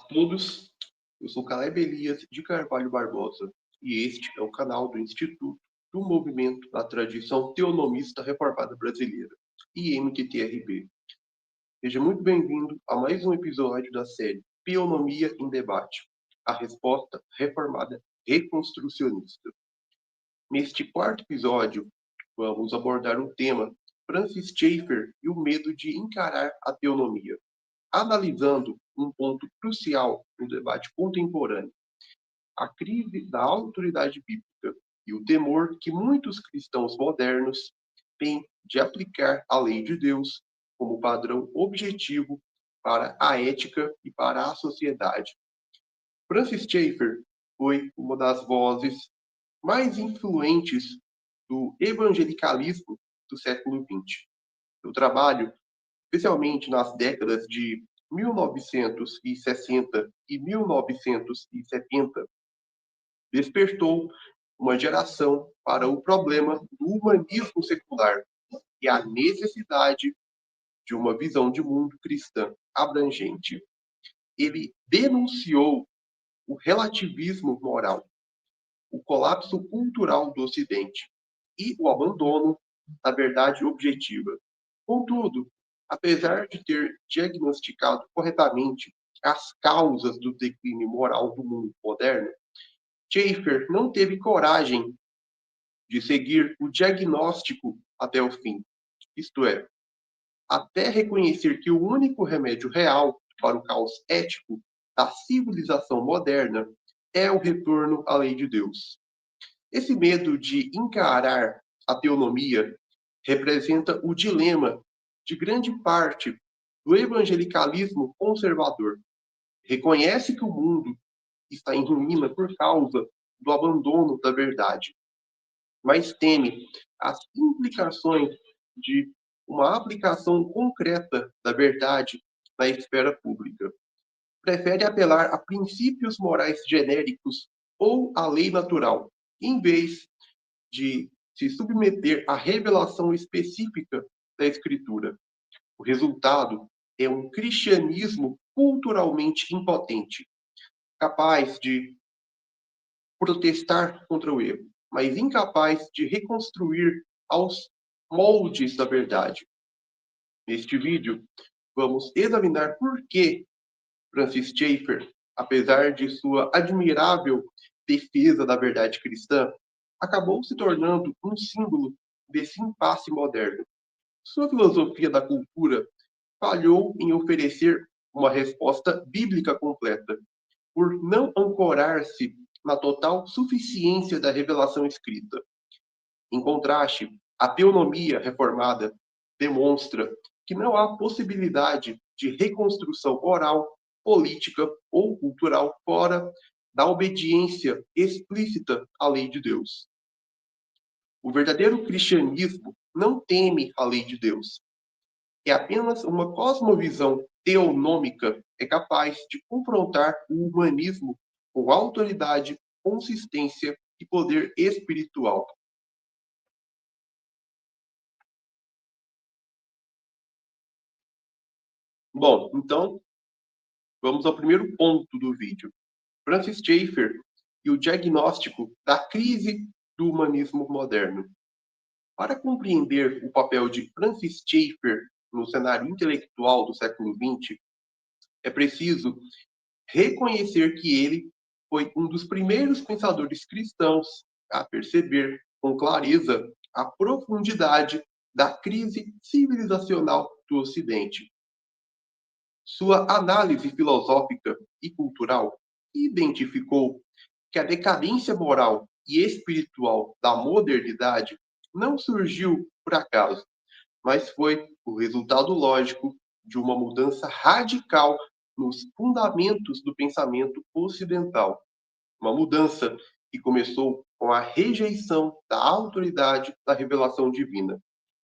Todos, eu sou Caleb Elias de Carvalho Barbosa e este é o canal do Instituto do Movimento da Tradição Teonomista Reformada Brasileira, IMTTRB. Seja muito bem-vindo a mais um episódio da série Teonomia em Debate, a resposta reformada reconstrucionista. Neste quarto episódio, vamos abordar o tema Francis Schaeffer e o medo de encarar a teonomia, analisando um ponto crucial no debate contemporâneo, a crise da autoridade bíblica e o temor que muitos cristãos modernos têm de aplicar a lei de Deus como padrão objetivo para a ética e para a sociedade. Francis Schaeffer foi uma das vozes mais influentes do evangelicalismo do século XX. Seu trabalho, especialmente nas décadas de 1960 e 1970, despertou uma geração para o problema do humanismo secular e a necessidade de uma visão de mundo cristã abrangente. Ele denunciou o relativismo moral, o colapso cultural do Ocidente e o abandono da verdade objetiva. Contudo, apesar de ter diagnosticado corretamente as causas do declínio moral do mundo moderno, Schaeffer não teve coragem de seguir o diagnóstico até o fim, isto é, até reconhecer que o único remédio real para o caos ético da civilização moderna é o retorno à lei de Deus. Esse medo de encarar a teonomia representa o dilema de grande parte do evangelicalismo conservador. Reconhece que o mundo está em ruína por causa do abandono da verdade, mas teme as implicações de uma aplicação concreta da verdade na esfera pública. Prefere apelar a princípios morais genéricos ou à lei natural, em vez de se submeter à revelação específica da Escritura. O resultado é um cristianismo culturalmente impotente, capaz de protestar contra o erro, mas incapaz de reconstruir aos moldes da verdade. Neste vídeo, vamos examinar por que Francis Schaeffer, apesar de sua admirável defesa da verdade cristã, acabou se tornando um símbolo desse impasse moderno. Sua filosofia da cultura falhou em oferecer uma resposta bíblica completa, por não ancorar-se na total suficiência da revelação escrita. Em contraste, a teonomia reformada demonstra que não há possibilidade de reconstrução moral, política ou cultural fora da obediência explícita à lei de Deus. O verdadeiro cristianismo não teme a lei de Deus. É apenas uma cosmovisão teonômica é capaz de confrontar o humanismo com autoridade, consistência e poder espiritual. Bom, então, vamos ao primeiro ponto do vídeo. Francis Schaeffer e o diagnóstico da crise do humanismo moderno. Para compreender o papel de Francis Schaeffer no cenário intelectual do século XX, é preciso reconhecer que ele foi um dos primeiros pensadores cristãos a perceber com clareza a profundidade da crise civilizacional do Ocidente. Sua análise filosófica e cultural identificou que a decadência moral e espiritual da modernidade não surgiu por acaso, mas foi o resultado lógico de uma mudança radical nos fundamentos do pensamento ocidental. Uma mudança que começou com a rejeição da autoridade da revelação divina.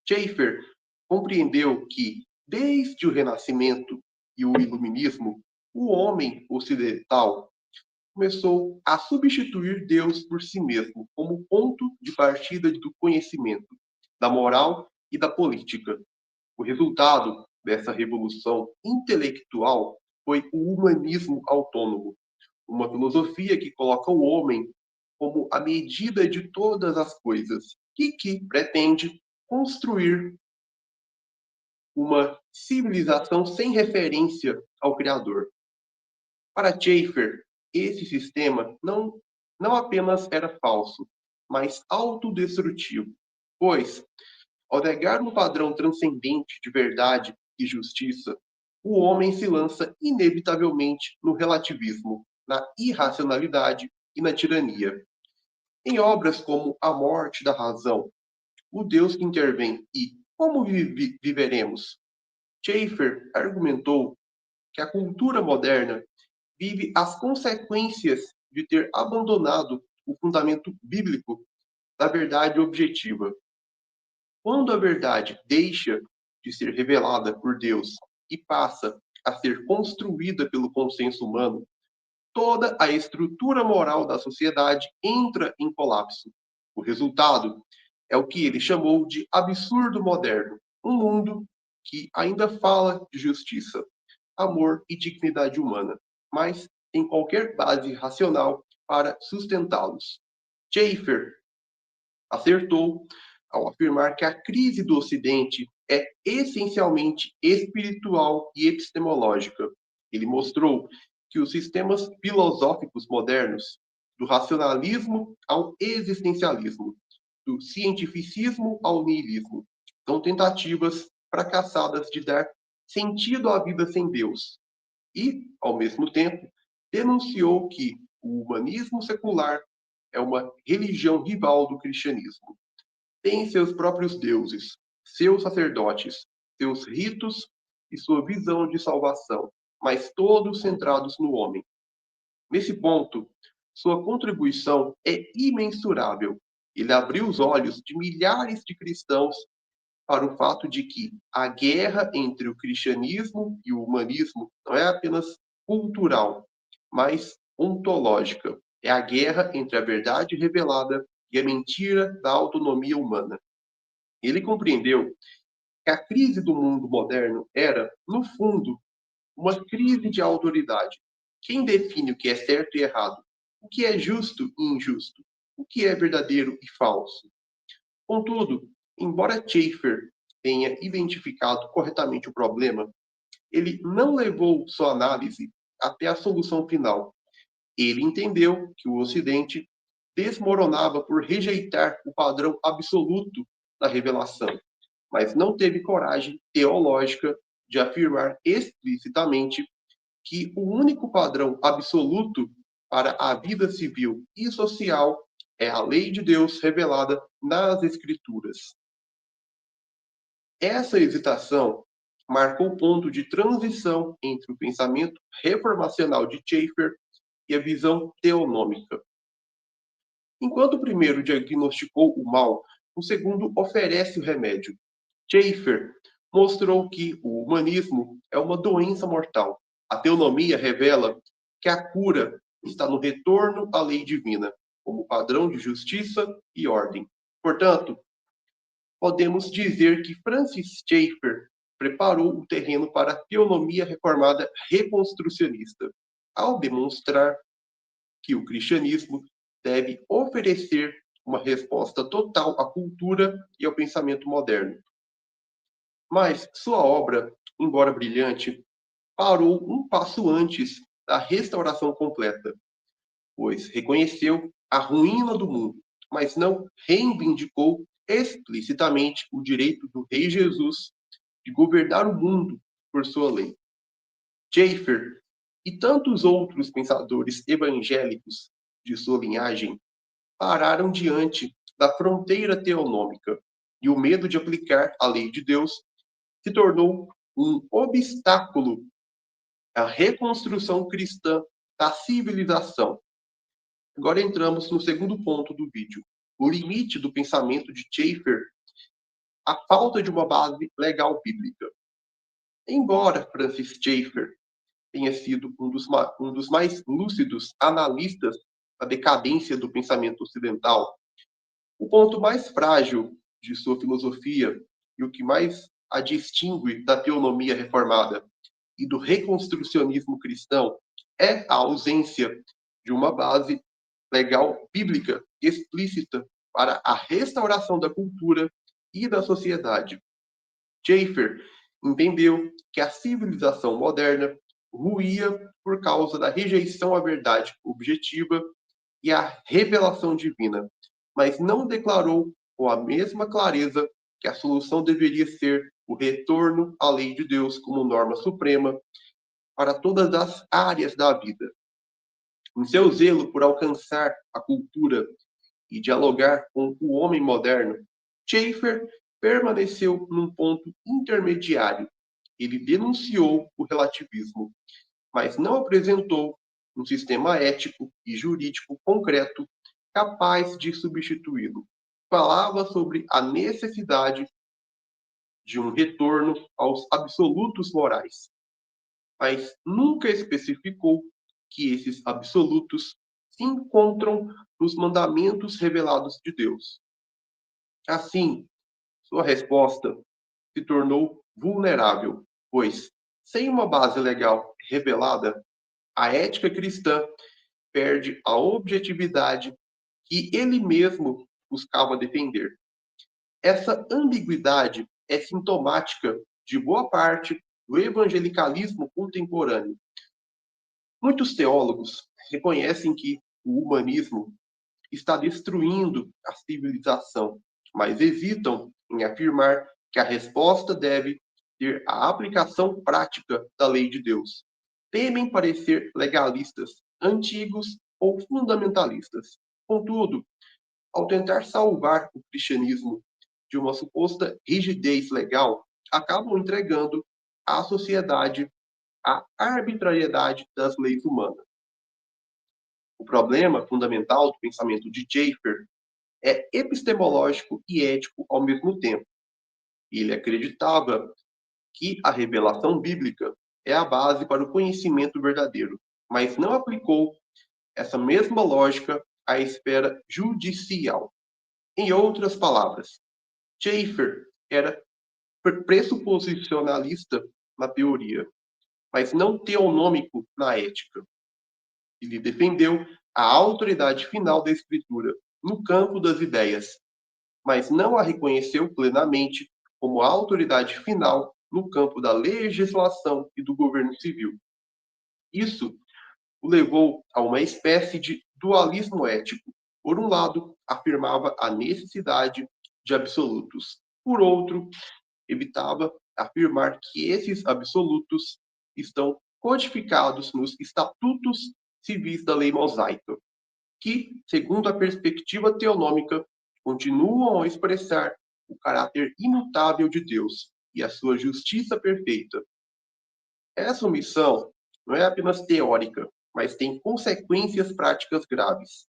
Schaeffer compreendeu que, desde o Renascimento e o Iluminismo, o homem ocidental começou a substituir Deus por si mesmo como ponto de partida do conhecimento, da moral e da política. O resultado dessa revolução intelectual foi o humanismo autônomo, uma filosofia que coloca o homem como a medida de todas as coisas e que pretende construir uma civilização sem referência ao Criador. Para Schaeffer, esse sistema não apenas era falso, mas autodestrutivo, pois, ao negar um padrão transcendente de verdade e justiça, o homem se lança inevitavelmente no relativismo, na irracionalidade e na tirania. Em obras como A Morte da Razão, O Deus que Intervém e Como Viveremos, Schaeffer argumentou que a cultura moderna vive as consequências de ter abandonado o fundamento bíblico da verdade objetiva. Quando a verdade deixa de ser revelada por Deus e passa a ser construída pelo consenso humano, toda a estrutura moral da sociedade entra em colapso. O resultado é o que ele chamou de absurdo moderno, um mundo que ainda fala de justiça, amor e dignidade humana, mas sem qualquer base racional para sustentá-los. Schaeffer acertou ao afirmar que a crise do Ocidente é essencialmente espiritual e epistemológica. Ele mostrou que os sistemas filosóficos modernos, do racionalismo ao existencialismo, do cientificismo ao niilismo, são tentativas fracassadas de dar sentido à vida sem Deus. E, ao mesmo tempo, denunciou que o humanismo secular é uma religião rival do cristianismo. Tem seus próprios deuses, seus sacerdotes, seus ritos e sua visão de salvação, mas todos centrados no homem. Nesse ponto, sua contribuição é imensurável. Ele abriu os olhos de milhares de cristãos para o fato de que a guerra entre o cristianismo e o humanismo não é apenas cultural, mas ontológica. É a guerra entre a verdade revelada e a mentira da autonomia humana. Ele compreendeu que a crise do mundo moderno era, no fundo, uma crise de autoridade. Quem define o que é certo e errado? O que é justo e injusto? O que é verdadeiro e falso? Contudo, embora Schaeffer tenha identificado corretamente o problema, ele não levou sua análise até a solução final. Ele entendeu que o Ocidente desmoronava por rejeitar o padrão absoluto da revelação, mas não teve coragem teológica de afirmar explicitamente que o único padrão absoluto para a vida civil e social é a lei de Deus revelada nas Escrituras. Essa hesitação marcou o ponto de transição entre o pensamento reformacional de Schaeffer e a visão teonômica. Enquanto o primeiro diagnosticou o mal, o segundo oferece o remédio. Schaeffer mostrou que o humanismo é uma doença mortal. A teonomia revela que a cura está no retorno à lei divina, como padrão de justiça e ordem. Portanto, podemos dizer que Francis Schaeffer preparou o terreno para a teonomia reformada reconstrucionista, ao demonstrar que o cristianismo deve oferecer uma resposta total à cultura e ao pensamento moderno. Mas sua obra, embora brilhante, parou um passo antes da restauração completa, pois reconheceu a ruína do mundo, mas não reivindicou explicitamente o direito do Rei Jesus de governar o mundo por sua lei. Schaeffer e tantos outros pensadores evangélicos de sua linhagem pararam diante da fronteira teonômica e o medo de aplicar a lei de Deus se tornou um obstáculo à reconstrução cristã da civilização. Agora entramos no segundo ponto do vídeo. O limite do pensamento de Schaeffer, a falta de uma base legal bíblica. Embora Francis Schaeffer tenha sido um dos mais lúcidos analistas da decadência do pensamento ocidental, o ponto mais frágil de sua filosofia e o que mais a distingue da teonomia reformada e do reconstrucionismo cristão é a ausência de uma base legal bíblica explícita para a restauração da cultura e da sociedade. Schaeffer entendeu que a civilização moderna ruía por causa da rejeição à verdade objetiva e à revelação divina, mas não declarou com a mesma clareza que a solução deveria ser o retorno à lei de Deus como norma suprema para todas as áreas da vida. Em seu zelo por alcançar a cultura e dialogar com o homem moderno, Schaeffer permaneceu num ponto intermediário. Ele denunciou o relativismo, mas não apresentou um sistema ético e jurídico concreto capaz de substituí-lo. Falava sobre a necessidade de um retorno aos absolutos morais, mas nunca especificou que esses absolutos se encontram nos mandamentos revelados de Deus. Assim, sua resposta se tornou vulnerável, pois, sem uma base legal revelada, a ética cristã perde a objetividade que ele mesmo buscava defender. Essa ambiguidade é sintomática de boa parte do evangelicalismo contemporâneo. Muitos teólogos reconhecem que o humanismo está destruindo a civilização, mas hesitam em afirmar que a resposta deve ser a aplicação prática da lei de Deus. Temem parecer legalistas, antigos ou fundamentalistas. Contudo, ao tentar salvar o cristianismo de uma suposta rigidez legal, acabam entregando à sociedade a arbitrariedade das leis humanas. O problema fundamental do pensamento de Schaeffer é epistemológico e ético ao mesmo tempo. Ele acreditava que a revelação bíblica é a base para o conhecimento verdadeiro, mas não aplicou essa mesma lógica à esfera judicial. Em outras palavras, Schaeffer era pressuposicionalista na teoria, mas não teonômico na ética. Ele defendeu a autoridade final da Escritura no campo das ideias, mas não a reconheceu plenamente como a autoridade final no campo da legislação e do governo civil. Isso o levou a uma espécie de dualismo ético. Por um lado, afirmava a necessidade de absolutos. Por outro, evitava afirmar que esses absolutos estão codificados nos estatutos civis da lei mosaica, que, segundo a perspectiva teonômica, continuam a expressar o caráter imutável de Deus e a sua justiça perfeita. Essa omissão não é apenas teórica, mas tem consequências práticas graves.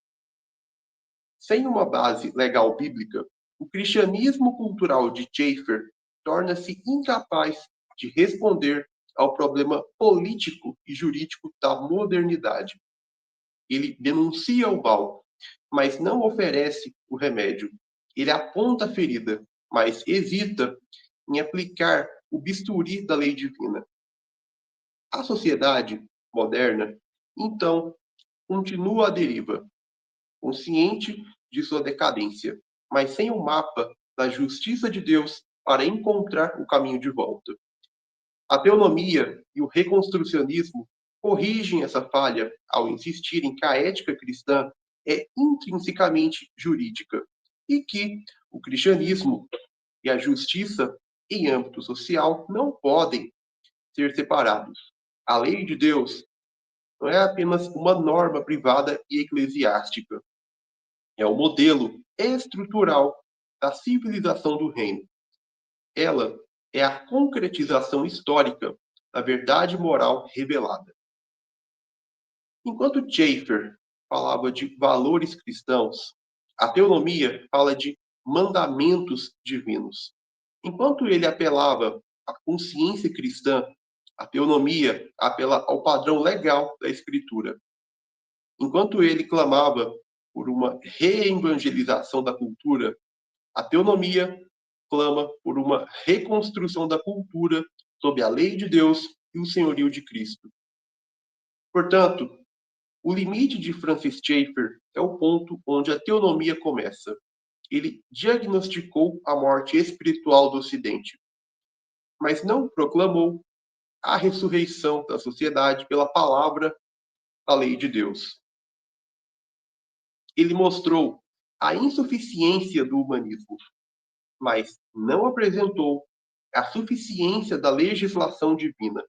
Sem uma base legal bíblica, o cristianismo cultural de Schaeffer torna-se incapaz de responder ao problema político e jurídico da modernidade. Ele denuncia o mal, mas não oferece o remédio. Ele aponta a ferida, mas hesita em aplicar o bisturi da lei divina. A sociedade moderna, então, continua à deriva, consciente de sua decadência, mas sem um mapa da justiça de Deus para encontrar o caminho de volta. A teonomia e o reconstrucionismo corrigem essa falha ao insistirem que a ética cristã é intrinsecamente jurídica e que o cristianismo e a justiça em âmbito social não podem ser separados. A lei de Deus não é apenas uma norma privada e eclesiástica, é o modelo estrutural da civilização do reino. Ela é a concretização histórica da verdade moral revelada. Enquanto Schaeffer falava de valores cristãos, a teonomia fala de mandamentos divinos. Enquanto ele apelava à consciência cristã, a teonomia apela ao padrão legal da Escritura. Enquanto ele clamava por uma reevangelização da cultura, a teonomia clama por uma reconstrução da cultura sob a lei de Deus e o senhorio de Cristo. Portanto, o limite de Francis Schaeffer é o ponto onde a teonomia começa. Ele diagnosticou a morte espiritual do Ocidente, mas não proclamou a ressurreição da sociedade pela palavra da lei de Deus. Ele mostrou a insuficiência do humanismo, mas não apresentou a suficiência da legislação divina.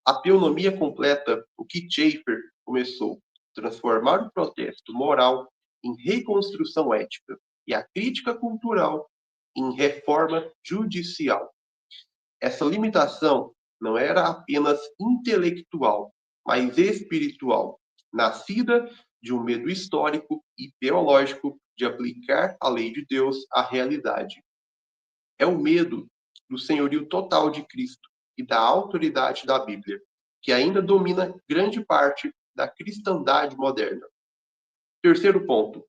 A teonomia completa o que Schaeffer começou, transformar o protesto moral em reconstrução ética e a crítica cultural em reforma judicial. Essa limitação não era apenas intelectual, mas espiritual, nascida de um medo histórico e teológico de aplicar a lei de Deus à realidade. É o medo do senhorio total de Cristo e da autoridade da Bíblia, que ainda domina grande parte da cristandade moderna. Terceiro ponto,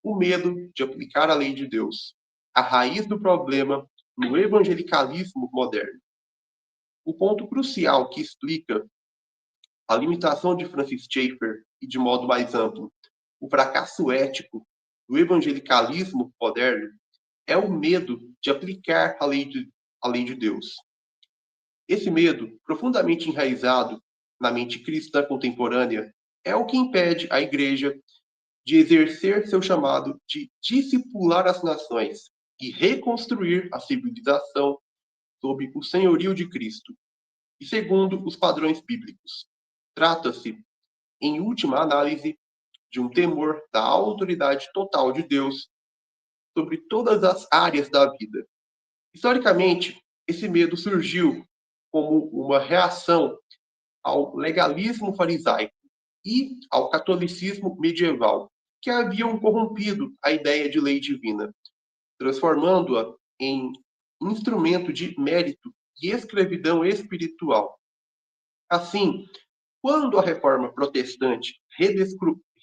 o medo de aplicar a lei de Deus, a raiz do problema no evangelicalismo moderno. O ponto crucial que explica a limitação de Francis Schaeffer e, de modo mais amplo, o fracasso ético do evangelicalismo moderno é o medo de aplicar a lei de Deus. Esse medo, profundamente enraizado na mente cristã contemporânea, é o que impede a Igreja de exercer seu chamado de discipular as nações e reconstruir a civilização sob o senhorio de Cristo e segundo os padrões bíblicos. Trata-se, em última análise, de um temor da autoridade total de Deus sobre todas as áreas da vida. Historicamente, esse medo surgiu como uma reação ao legalismo farisaico e ao catolicismo medieval, que haviam corrompido a ideia de lei divina, transformando-a em instrumento de mérito e escravidão espiritual. Assim, quando a reforma protestante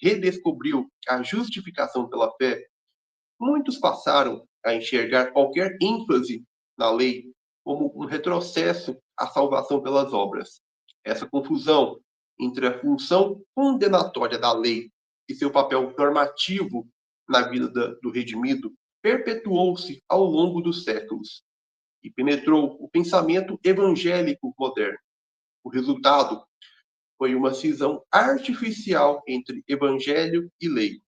redescobriu a justificação pela fé, muitos passaram a enxergar qualquer ênfase na lei como um retrocesso à salvação pelas obras. Essa confusão entre a função condenatória da lei e seu papel normativo na vida do redimido perpetuou-se ao longo dos séculos e penetrou o pensamento evangélico moderno. O resultado foi uma cisão artificial entre evangelho e lei,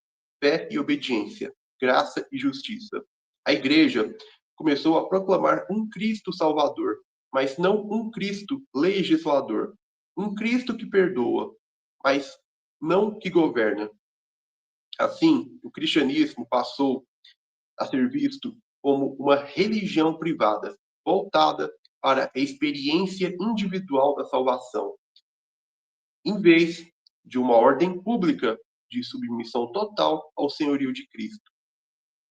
fé e obediência, graça e justiça. A Igreja começou a proclamar um Cristo Salvador, mas não um Cristo legislador. Um Cristo que perdoa, mas não que governa. Assim, o cristianismo passou a ser visto como uma religião privada, voltada para a experiência individual da salvação, em vez de uma ordem pública de submissão total ao senhorio de Cristo.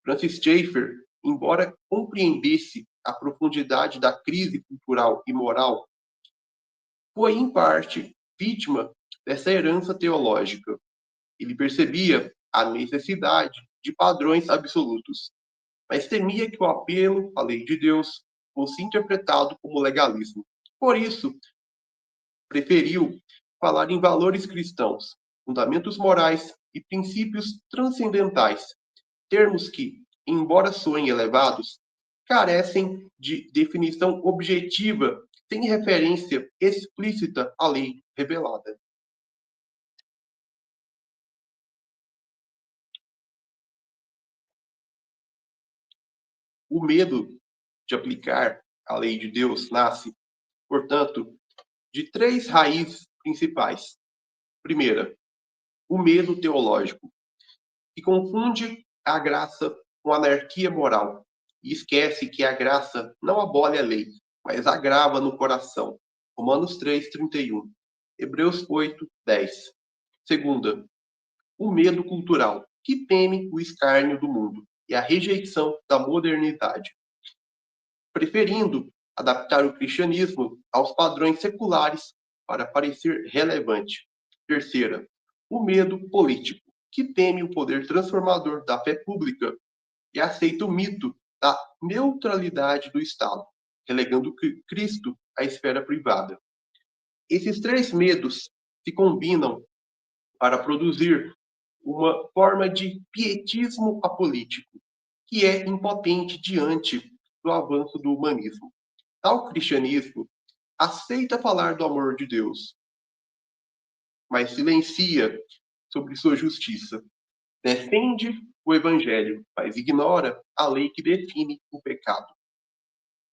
Francis Schaeffer, embora compreendesse a profundidade da crise cultural e moral, foi, em parte, vítima dessa herança teológica. Ele percebia a necessidade de padrões absolutos, mas temia que o apelo à lei de Deus fosse interpretado como legalismo. Por isso, preferiu falar em valores cristãos, fundamentos morais e princípios transcendentais, termos que, embora soem elevados, carecem de definição objetiva, sem referência explícita à lei revelada. O medo de aplicar a lei de Deus nasce, portanto, de três raízes principais. Primeira, o medo teológico, que confunde a graça com a anarquia moral e esquece que a graça não abole a lei, mas agrava no coração. Romanos 3:31, Hebreus 8:10. Segunda, o medo cultural, que teme o escárnio do mundo e a rejeição da modernidade, preferindo adaptar o cristianismo aos padrões seculares para parecer relevante. Terceira, o medo político, que teme o poder transformador da fé pública e aceita o mito da neutralidade do Estado, relegando Cristo à esfera privada. Esses três medos se combinam para produzir uma forma de pietismo apolítico, que é impotente diante do avanço do humanismo. Tal cristianismo aceita falar do amor de Deus, mas silencia sobre sua justiça. Defende o evangelho, mas ignora a lei que define o pecado.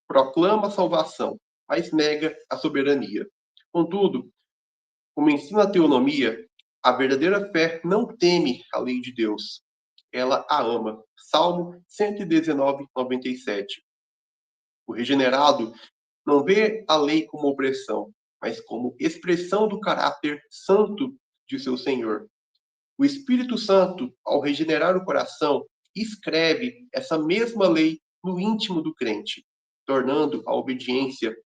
Proclama a salvação, mas nega a soberania. Contudo, como ensina a teonomia, a verdadeira fé não teme a lei de Deus, ela a ama. Salmo 119, 97. O regenerado não vê a lei como opressão, mas como expressão do caráter santo de seu Senhor. O Espírito Santo, ao regenerar o coração, escreve essa mesma lei no íntimo do crente, tornando a obediência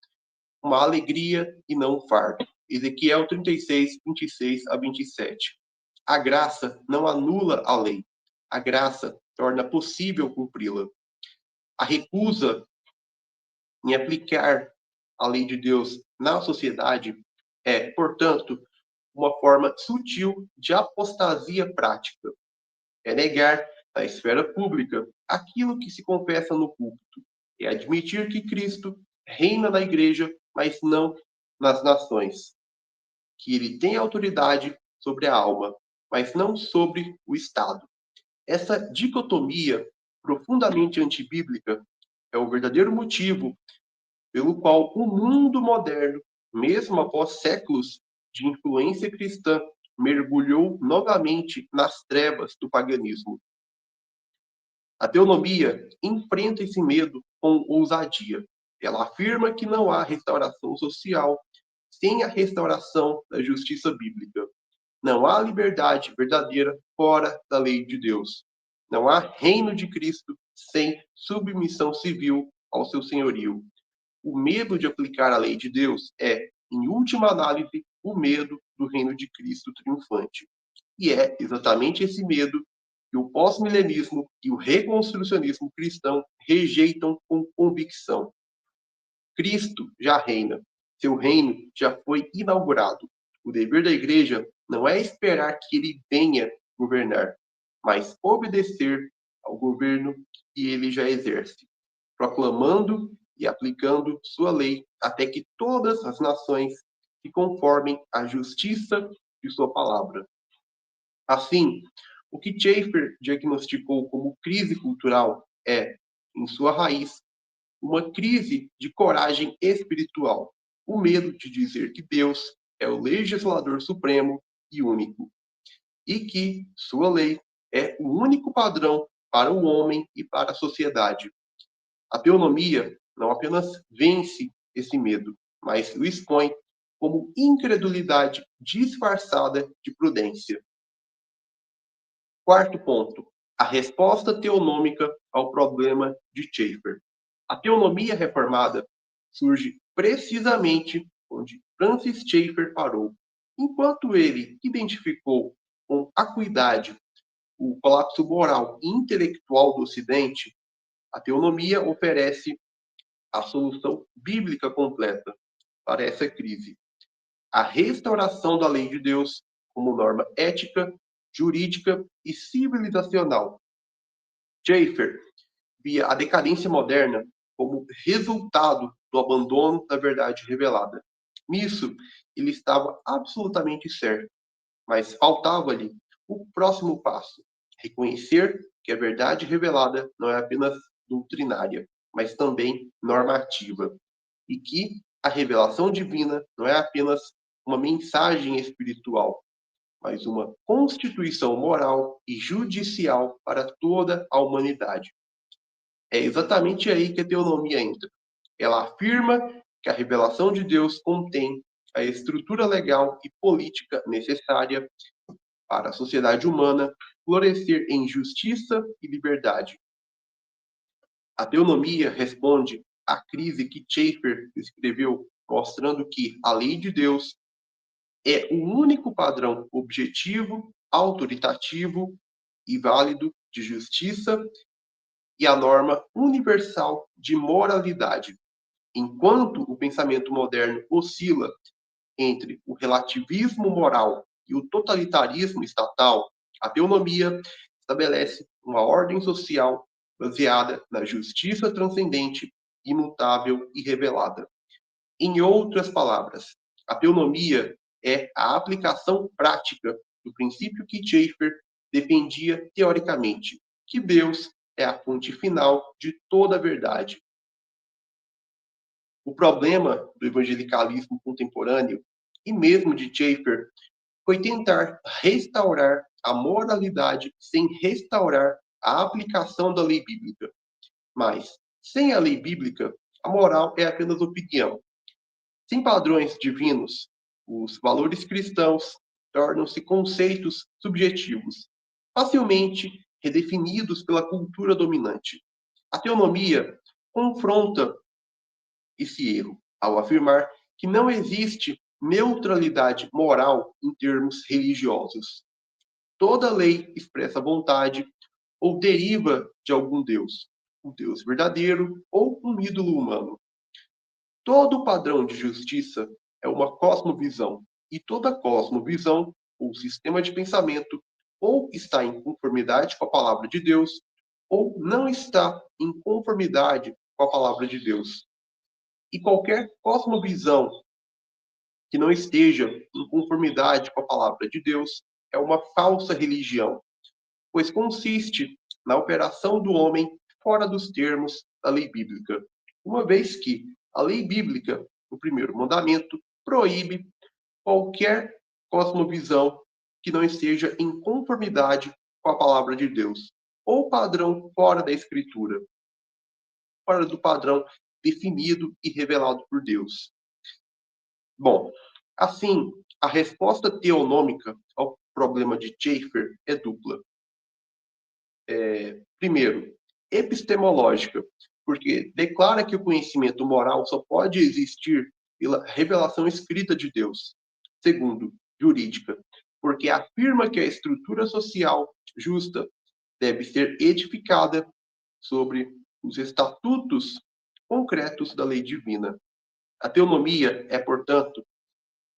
uma alegria e não um fardo. Ezequiel 36, 26 a 27. A graça não anula a lei. A graça torna possível cumpri-la. A recusa em aplicar a lei de Deus na sociedade é, portanto, uma forma sutil de apostasia prática. É negar na esfera pública aquilo que se confessa no púlpito. É admitir que Cristo reina na igreja, mas não nas nações. Que ele tem autoridade sobre a alma, mas não sobre o Estado. Essa dicotomia profundamente antibíblica é o verdadeiro motivo pelo qual o mundo moderno, mesmo após séculos de influência cristã, mergulhou novamente nas trevas do paganismo. A teonomia enfrenta esse medo com ousadia. Ela afirma que não há restauração social sem a restauração da justiça bíblica. Não há liberdade verdadeira fora da lei de Deus. Não há reino de Cristo sem submissão civil ao seu senhorio. O medo de aplicar a lei de Deus é, em última análise, o medo do reino de Cristo triunfante. E é exatamente esse medo que o pós-milenismo e o reconstrucionismo cristão rejeitam com convicção. Cristo já reina, seu reino já foi inaugurado. O dever da igreja não é esperar que ele venha governar, mas obedecer ao governo que ele já exerce, proclamando e aplicando sua lei até que todas as nações se conformem à justiça de sua palavra. Assim, o que Schaeffer diagnosticou como crise cultural é, em sua raiz, uma crise de coragem espiritual, o medo de dizer que Deus é o legislador supremo e único, e que sua lei é o único padrão para o homem e para a sociedade. A teonomia não apenas vence esse medo, mas o expõe como incredulidade disfarçada de prudência. Quarto ponto, a resposta teonômica ao problema de Schaeffer. A teonomia reformada surge precisamente onde Francis Schaeffer parou. Enquanto ele identificou com acuidade o colapso moral e intelectual do Ocidente, a teonomia oferece a solução bíblica completa para essa crise. A restauração da lei de Deus como norma ética, jurídica e civilizacional. Schaeffer via a decadência moderna como resultado do abandono da verdade revelada. Nisso, ele estava absolutamente certo, mas faltava-lhe o próximo passo: reconhecer que a verdade revelada não é apenas doutrinária, mas também normativa, e que a revelação divina não é apenas uma mensagem espiritual, mas uma constituição moral e judicial para toda a humanidade. É exatamente aí que a teonomia entra. Ela afirma que a revelação de Deus contém a estrutura legal e política necessária para a sociedade humana florescer em justiça e liberdade. A teonomia responde à crise que Schaeffer descreveu, mostrando que a lei de Deus é o único padrão objetivo, autoritativo e válido de justiça e a norma universal de moralidade. Enquanto o pensamento moderno oscila entre o relativismo moral e o totalitarismo estatal, a teonomia estabelece uma ordem social baseada na justiça transcendente, imutável e revelada. Em outras palavras, a teonomia é a aplicação prática do princípio que Schaeffer defendia teoricamente, que Deus é a fonte final de toda a verdade. O problema do evangelicalismo contemporâneo, e mesmo de Schaeffer, foi tentar restaurar a moralidade sem restaurar a aplicação da lei bíblica. Mas, sem a lei bíblica, a moral é apenas opinião. Sem padrões divinos, os valores cristãos tornam-se conceitos subjetivos, facilmente redefinidos pela cultura dominante. A teonomia confronta esse erro ao afirmar que não existe neutralidade moral em termos religiosos. Toda lei expressa vontade ou deriva de algum Deus, um Deus verdadeiro ou um ídolo humano. Todo padrão de justiça é uma cosmovisão, e toda cosmovisão ou sistema de pensamento ou está em conformidade com a palavra de Deus ou não está em conformidade com a palavra de Deus. E qualquer cosmovisão que não esteja em conformidade com a palavra de Deus é uma falsa religião, pois consiste na operação do homem fora dos termos da lei bíblica, uma vez que a lei bíblica, no primeiro mandamento, proíbe qualquer cosmovisão que não esteja em conformidade com a palavra de Deus, ou padrão fora da Escritura, fora do padrão definido e revelado por Deus. Bom, assim, a resposta teonômica ao problema de Schaeffer é dupla. Primeiro, epistemológica, porque declara que o conhecimento moral só pode existir pela revelação escrita de Deus. Segundo, jurídica, porque afirma que a estrutura social justa deve ser edificada sobre os estatutos concretos da lei divina. A teonomia é, portanto,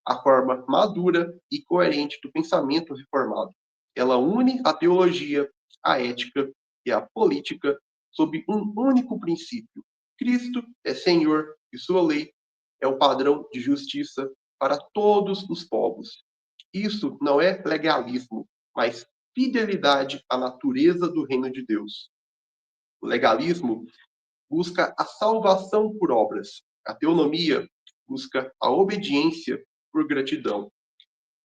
a forma madura e coerente do pensamento reformado. Ela une a teologia, a ética e a política sob um único princípio. Cristo é Senhor e sua lei é o padrão de justiça para todos os povos. Isso não é legalismo, mas fidelidade à natureza do reino de Deus. O legalismo busca a salvação por obras. A teonomia busca a obediência por gratidão.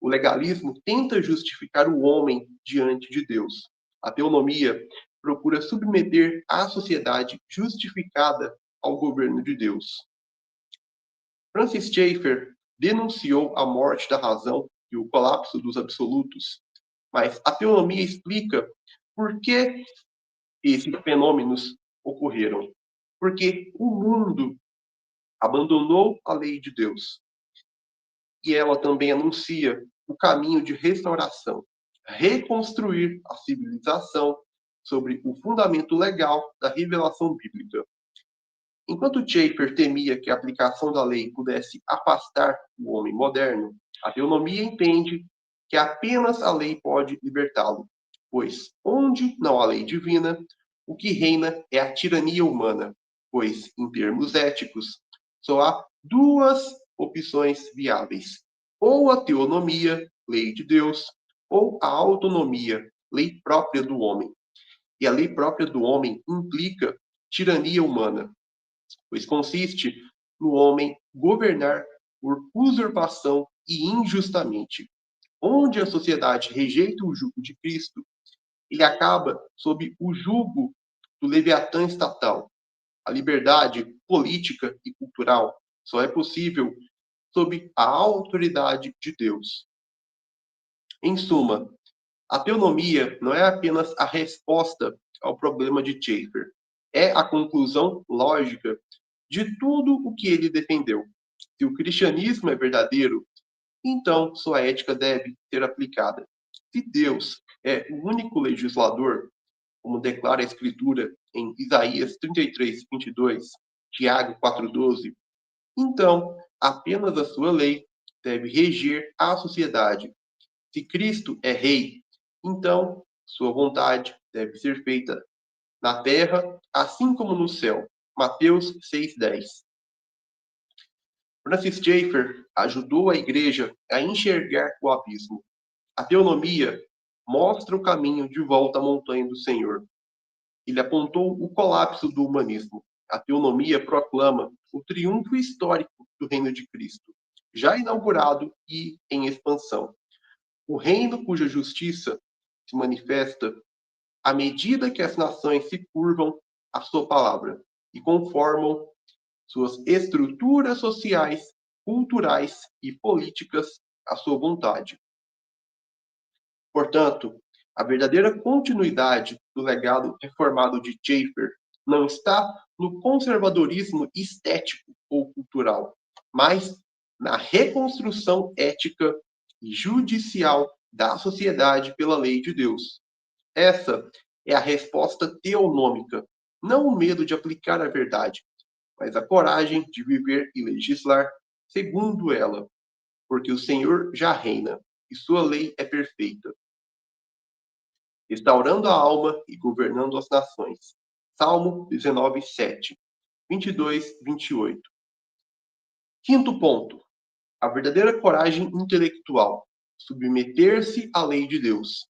O legalismo tenta justificar o homem diante de Deus. A teonomia procura submeter a sociedade justificada ao governo de Deus. Francis Schaeffer denunciou a morte da razão e o colapso dos absolutos, mas a teonomia explica por que esses fenômenos ocorreram. Porque o mundo abandonou a lei de Deus. E ela também anuncia o caminho de restauração, reconstruir a civilização sobre o fundamento legal da revelação bíblica. Enquanto Schaeffer temia que a aplicação da lei pudesse afastar o homem moderno, a teonomia entende que apenas a lei pode libertá-lo, pois onde não há lei divina, o que reina é a tirania humana, pois, em termos éticos, só há duas opções viáveis: ou a teonomia, lei de Deus, ou a autonomia, lei própria do homem. E a lei própria do homem implica tirania humana, pois consiste no homem governar por usurpação e injustamente. Onde a sociedade rejeita o jugo de Cristo, ele acaba sob o jugo do Leviatã estatal. A liberdade política e cultural só é possível sob a autoridade de Deus. Em suma, a teonomia não é apenas a resposta ao problema de Schaeffer, é a conclusão lógica de tudo o que ele defendeu. Se o cristianismo é verdadeiro, então sua ética deve ser aplicada. Se Deus é o único legislador, como declara a Escritura em Isaías 33, 22, Tiago 4,12, então apenas a sua lei deve reger a sociedade. Se Cristo é rei, então sua vontade deve ser feita na terra, assim como no céu. Mateus 6:10. Francis Schaeffer ajudou a igreja a enxergar o abismo. A teonomia mostra o caminho de volta à montanha do Senhor. Ele apontou o colapso do humanismo. A teonomia proclama o triunfo histórico do reino de Cristo, já inaugurado e em expansão. O reino cuja justiça se manifesta à medida que as nações se curvam à sua palavra e conformam suas estruturas sociais, culturais e políticas à sua vontade. Portanto, a verdadeira continuidade do legado reformado de Schaeffer não está no conservadorismo estético ou cultural, mas na reconstrução ética e judicial da sociedade pela lei de Deus. Essa é a resposta teonômica, não o medo de aplicar a verdade, mas a coragem de viver e legislar segundo ela, porque o Senhor já reina e sua lei é perfeita, restaurando a alma e governando as nações. Salmo 19, 7, 22, 28. Quinto ponto, a verdadeira coragem intelectual, submeter-se à lei de Deus.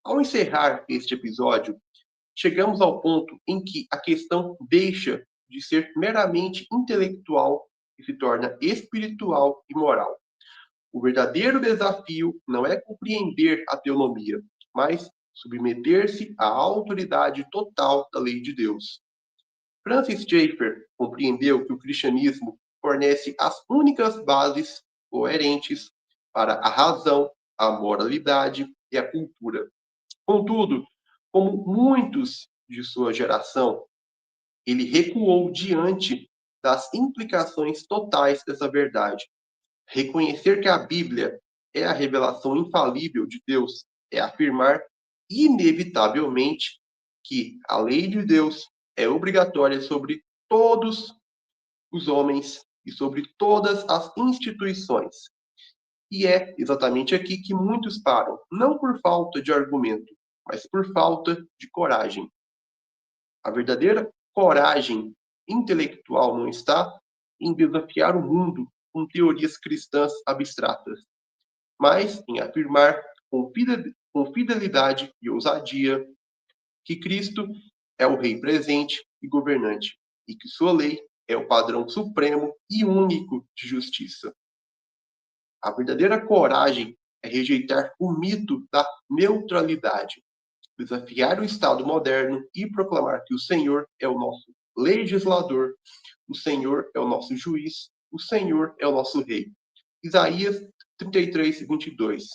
Ao encerrar este episódio, chegamos ao ponto em que a questão deixa de ser meramente intelectual e se torna espiritual e moral. O verdadeiro desafio não é compreender a teonomia, mas submeter-se à autoridade total da lei de Deus. Francis Schaeffer compreendeu que o cristianismo fornece as únicas bases coerentes para a razão, a moralidade e a cultura. Contudo, como muitos de sua geração, ele recuou diante das implicações totais dessa verdade. Reconhecer que a Bíblia é a revelação infalível de Deus é afirmar inevitavelmente que a lei de Deus é obrigatória sobre todos os homens e sobre todas as instituições. E é exatamente aqui que muitos param, não por falta de argumento, mas por falta de coragem. A verdadeira coragem intelectual não está em desafiar o mundo com teorias cristãs abstratas, mas em afirmar com fidelidade e ousadia que Cristo é o Rei presente e governante, e que sua lei é o padrão supremo e único de justiça. A verdadeira coragem é rejeitar o mito da neutralidade, desafiar o Estado moderno e proclamar que o Senhor é o nosso legislador, o Senhor é o nosso juiz, o Senhor é o nosso rei. Isaías 33, 22.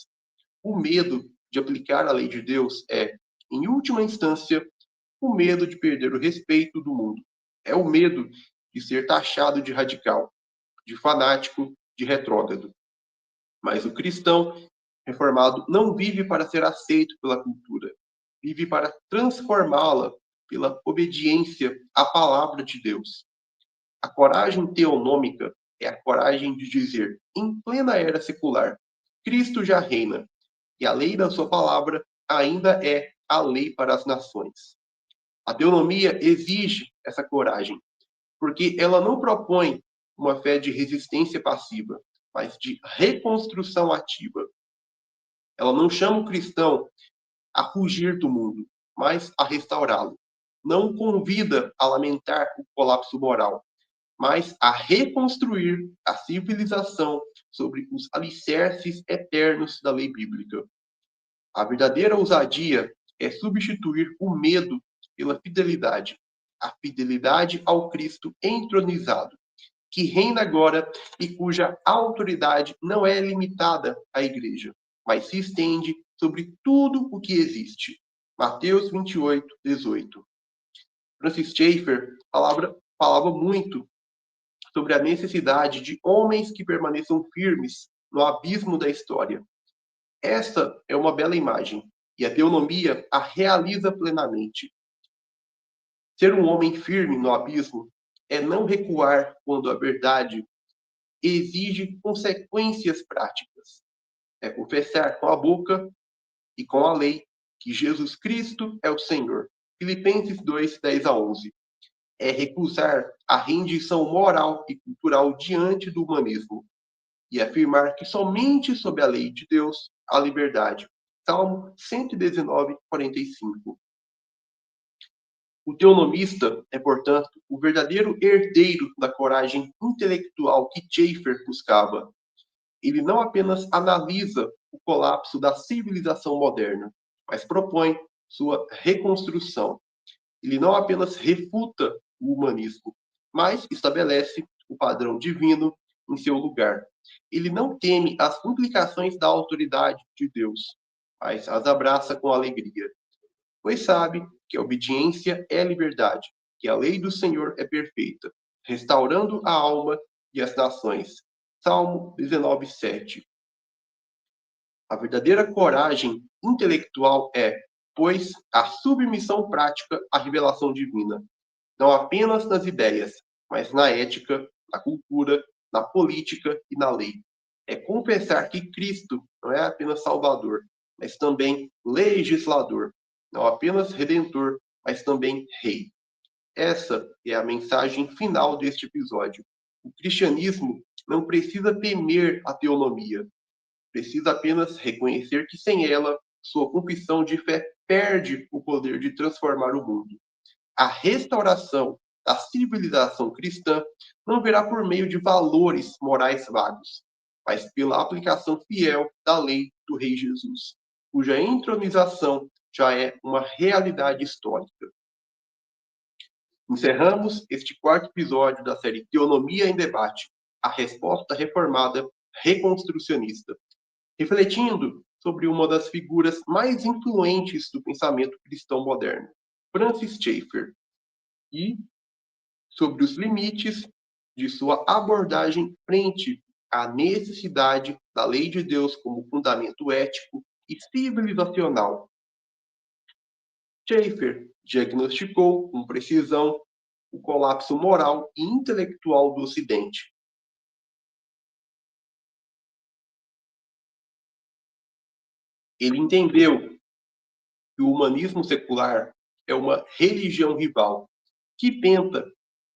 O medo de aplicar a lei de Deus é, em última instância, o medo de perder o respeito do mundo. É o medo de ser taxado de radical, de fanático, de retrógrado. Mas o cristão reformado não vive para ser aceito pela cultura, vive para transformá-la pela obediência à palavra de Deus. A coragem teonômica é a coragem de dizer, em plena era secular, Cristo já reina, e a lei da sua palavra ainda é a lei para as nações. A teonomia exige essa coragem, porque ela não propõe uma fé de resistência passiva, mas de reconstrução ativa. Ela não chama o cristão a fugir do mundo, mas a restaurá-lo. Não convida a lamentar o colapso moral, mas a reconstruir a civilização sobre os alicerces eternos da lei bíblica. A verdadeira ousadia é substituir o medo pela fidelidade, a fidelidade ao Cristo entronizado, que reina agora e cuja autoridade não é limitada à igreja, mas se estende sobre tudo o que existe. Mateus 28, 18. Francis Schaeffer falava muito sobre a necessidade de homens que permaneçam firmes no abismo da história. Esta é uma bela imagem, e a teonomia a realiza plenamente. Ser um homem firme no abismo é não recuar quando a verdade exige consequências práticas. É confessar com a boca e com a lei que Jesus Cristo é o Senhor. Filipenses 2, 10 a 11. É recusar a rendição moral e cultural diante do humanismo e afirmar que somente sob a lei de Deus há liberdade. Salmo 119, 45. O teonomista é, portanto, o verdadeiro herdeiro da coragem intelectual que Schaeffer buscava. Ele não apenas analisa o colapso da civilização moderna, mas propõe sua reconstrução. Ele não apenas refuta o humanismo, mas estabelece o padrão divino em seu lugar. Ele não teme as implicações da autoridade de Deus, mas as abraça com alegria, pois sabe que a obediência é liberdade, que a lei do Senhor é perfeita, restaurando a alma e as nações. Salmo 19, 7. A verdadeira coragem intelectual é, pois, a submissão prática à revelação divina, não apenas nas ideias, mas na ética, na cultura, na política e na lei. É confessar que Cristo não é apenas Salvador, mas também legislador, não apenas Redentor, mas também Rei. Essa é a mensagem final deste episódio. O cristianismo não precisa temer a teonomia, precisa apenas reconhecer que sem ela, sua confissão de fé perde o poder de transformar o mundo. A restauração da civilização cristã não virá por meio de valores morais vagos, mas pela aplicação fiel da lei do Rei Jesus, cuja entronização já é uma realidade histórica. Encerramos este quarto episódio da série Teonomia em Debate, a resposta reformada reconstrucionista, refletindo sobre uma das figuras mais influentes do pensamento cristão moderno, Francis Schaeffer, e sobre os limites de sua abordagem frente à necessidade da lei de Deus como fundamento ético e civilizacional. Schaeffer diagnosticou com precisão o colapso moral e intelectual do Ocidente. Ele entendeu que o humanismo secular é uma religião rival que tenta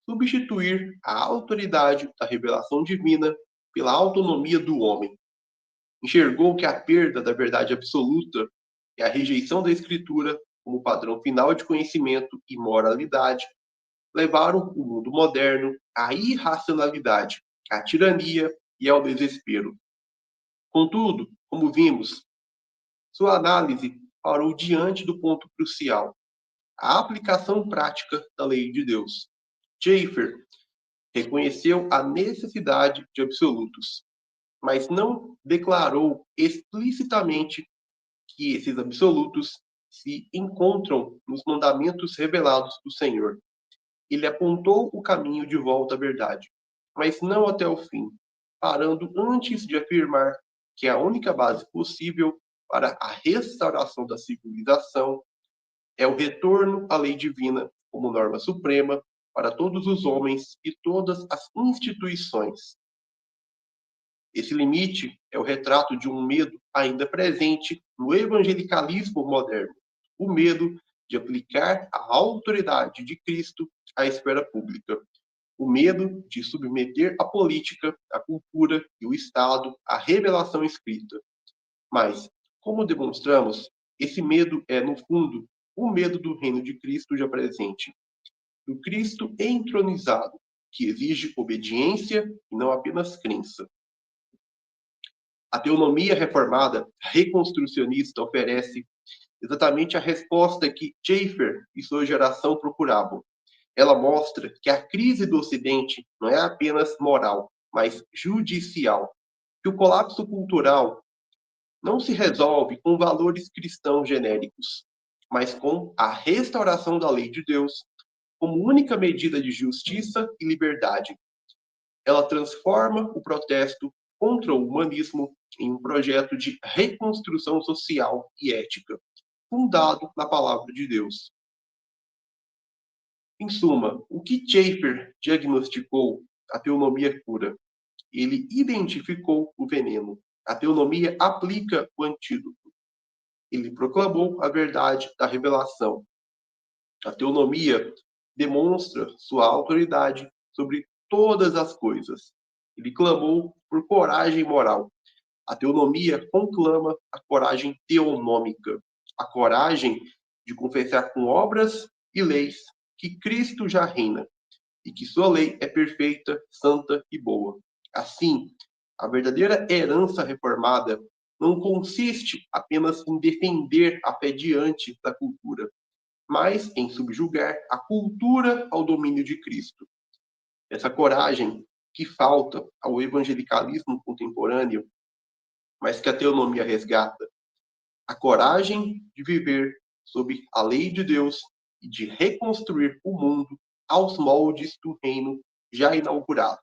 substituir a autoridade da revelação divina pela autonomia do homem. Enxergou que a perda da verdade absoluta e a rejeição da Escritura como padrão final de conhecimento e moralidade levaram o mundo moderno à irracionalidade, à tirania e ao desespero. Contudo, como vimos, sua análise parou diante do ponto crucial, a aplicação prática da lei de Deus. Schaeffer reconheceu a necessidade de absolutos, mas não declarou explicitamente que esses absolutos se encontram nos mandamentos revelados do Senhor. Ele apontou o caminho de volta à verdade, mas não até o fim, parando antes de afirmar que a única base possível para a restauração da civilização é o retorno à lei divina como norma suprema para todos os homens e todas as instituições. Esse limite é o retrato de um medo ainda presente no evangelicalismo moderno, o medo de aplicar a autoridade de Cristo à esfera pública, o medo de submeter a política, a cultura e o Estado à revelação escrita. Mas, como demonstramos, esse medo é, no fundo, o medo do reino de Cristo já presente, do Cristo entronizado, que exige obediência e não apenas crença. A teonomia reformada reconstrucionista oferece exatamente a resposta que Schaeffer e sua geração procuravam. Ela mostra que a crise do Ocidente não é apenas moral, mas judicial, que o colapso cultural não se resolve com valores cristãos genéricos, mas com a restauração da lei de Deus como única medida de justiça e liberdade. Ela transforma o protesto contra o humanismo em um projeto de reconstrução social e ética, fundado na palavra de Deus. Em suma, o que Schaeffer diagnosticou, a teonomia cura. ele identificou o veneno. A teonomia aplica o antídoto. Ele proclamou a verdade da revelação. A teonomia demonstra sua autoridade sobre todas as coisas. Ele clamou por coragem moral. A teonomia conclama a coragem teonômica, a coragem de confessar com obras e leis que Cristo já reina e que sua lei é perfeita, santa e boa. Assim, a verdadeira herança reformada não consiste apenas em defender a fé diante da cultura, mas em subjugar a cultura ao domínio de Cristo. Essa coragem que falta ao evangelicalismo contemporâneo, mas que a teonomia resgata, a coragem de viver sob a lei de Deus e de reconstruir o mundo aos moldes do reino já inaugurado.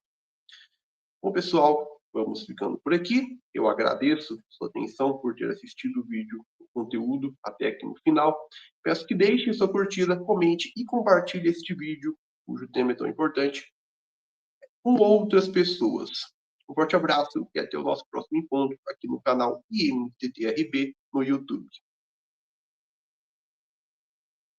Bom, pessoal, vamos ficando por aqui. Eu agradeço sua atenção por ter assistido o vídeo, o conteúdo até aqui no final. Peço que deixe sua curtida, comente e compartilhe este vídeo, cujo tema é tão importante, com outras pessoas. Um forte abraço e até o nosso próximo encontro aqui no canal IMTTRB no YouTube.